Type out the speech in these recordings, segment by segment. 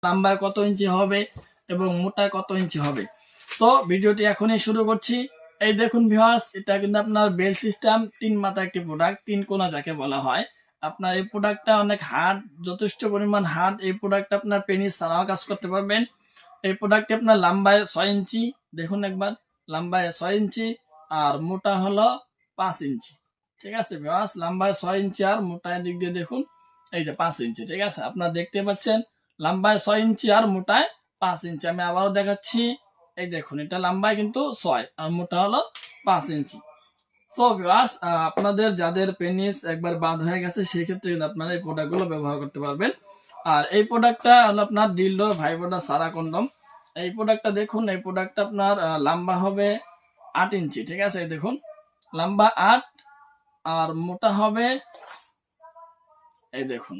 লম্বায় কত ইঞ্চি হবে এবং মোটায় কত ইঞ্চি হবে। সো ভিডিওটি এখনই শুরু করছি। এই দেখুন ভিউয়ার্স, এটা কিন্তু আপনার বেল সিস্টেম 3 মাথা একটি প্রোডাক্ট, 3 কোনা যাকে বলা হয়। আপনার এই প্রোডাক্টটা অনেক হার্ড, যথেষ্ট পরিমাণ হার্ড। এই প্রোডাক্টটা আপনার পেনিস ছাড়াও কাজ করতে পারবেন। এই প্রোডাক্টটি আপনার লম্বায় 6 ইঞ্চি, দেখুন একবার, লম্বায় 6 ইঞ্চি আর মোটা হলো 5 ইঞ্চি। ঠিক আছে ভিউয়ার্স, লম্বায় 6 ইঞ্চি আর মোটায় দিক দিয়ে দেখুন এই যে 5 ইঞ্চি। ঠিক আছে, আপনারা দেখতে পাচ্ছেন লম্বায় 6 ইঞ্চি আর মোটায় 5 ইঞ্চি। আমি আবারও দেখাচ্ছি, এই দেখুন এটা লম্বায় কিন্তু 6 আর মোটা হলো 5 ইঞ্চি। সো ভিউয়ার্স, আপনাদের যাদের পেনিস একবার বাদ হয়ে গেছে সেক্ষেত্রে কিন্তু আপনারা এই প্রোডাক্টগুলো ব্যবহার করতে পারবেন। আর এই প্রোডাক্টটা হলো আপনার ডিলডো ভাইব্রাটা সারা কন্ডম। এই প্রোডাক্টটা দেখুন, এই প্রোডাক্টটা আপনার লম্বা হবে 8 ইঞ্চি। ঠিক আছে, এই দেখুন লম্বা 8 আর মোটা হবে, এই দেখুন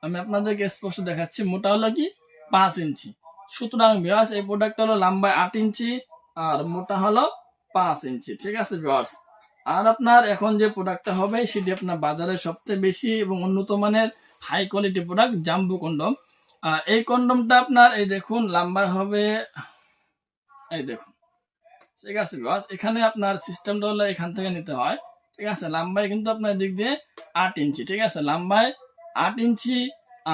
আমি আপনাদেরকে স্পষ্ট দেখাচ্ছি, মোটা হলো কি 5 ইঞ্চি। সুতরাং ভিউয়ার্স, এই প্রোডাক্টটা হলো লম্বা 8 ইঞ্চি আর মোটা হলো 5 ইঞ্চি। ঠিক আছে ভিউয়ার্স, আর আপনার এখন যে প্রোডাক্টটা হবে সেটি আপনার বাজারে সবচেয়ে বেশি এবং উন্নত মানের high quality product jumbo condom. এই কন্ডমটা আপনার এই দেখুন লম্বা হবে, এই দেখুন। ঠিক আছে ভিউয়ার্স, এখানে আপনার সিস্টেমটা হলো এখান থেকে নিতে হয়। ঠিক আছে, লম্বায় কিন্তু আপনার দিক দিয়ে 8 ইঞ্চি। ঠিক আছে, লম্বায় 8 ইঞ্চি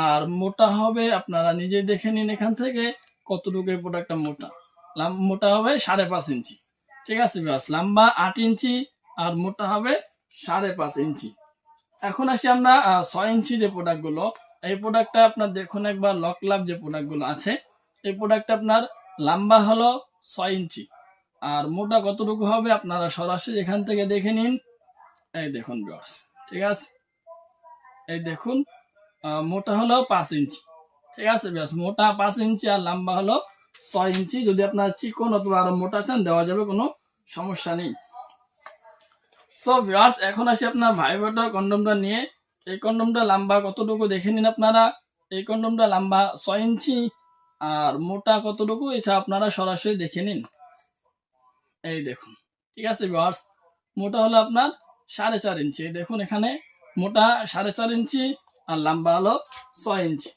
আর মোটা হবে, আপনারা নিজে দেখে নিন এখান থেকে কতটুকু এই প্রোডাক্টটা মোটা। মোটা হবে 5.5 ইঞ্চি। ঠিক আছে ভিউয়ার্স, লম্বা 8 ইঞ্চি আর মোটা হবে 5.5 ইঞ্চি। এখন আসি আমরা 6 ইঞ্চি যে প্রোডাক্টগুলো, এই প্রোডাক্টটা আপনার দেখুন একবার, লক লাভ যে প্রোডাক্টগুলো আছে, এই প্রোডাক্টটা আপনার লম্বা হলো 6 ইঞ্চি আর মোটা কতটুকু হবে আপনারা সরাসরি এখান থেকে দেখে নিন। এই দেখুন ভিউয়ার্স, ঠিক আছে, এই দেখুন মোটা হলো 5 ইঞ্চি। ঠিক আছে ভিউয়ার্স, মোটা 5 ইঞ্চি আর লম্বা হলো 6 ইঞ্চি। যদি আপনার চিকন অথবা আরো মোটা চান দেওয়া যাবে, কোনো সমস্যা নেই। সো ভিউয়ার্স, এখন আসি আপনার ভাইব্রেটর কন্ডমটা নিয়ে। এই কন্ডমটা লম্বা কতটুকু দেখে নিন আপনারা। এই কন্ডমটা লম্বা 6 ইঞ্চি আর মোটা কতটুকু এটা আপনারা সরাসরি দেখে নিন। এই দেখুন, ঠিক আছে ভিউয়ার্স, মোটা হলো আপনার 4.5 ইঞ্চি। দেখুন এখানে মোটা 4.5 ইঞ্চি আর লম্বা হলো 6 ইঞ্চি।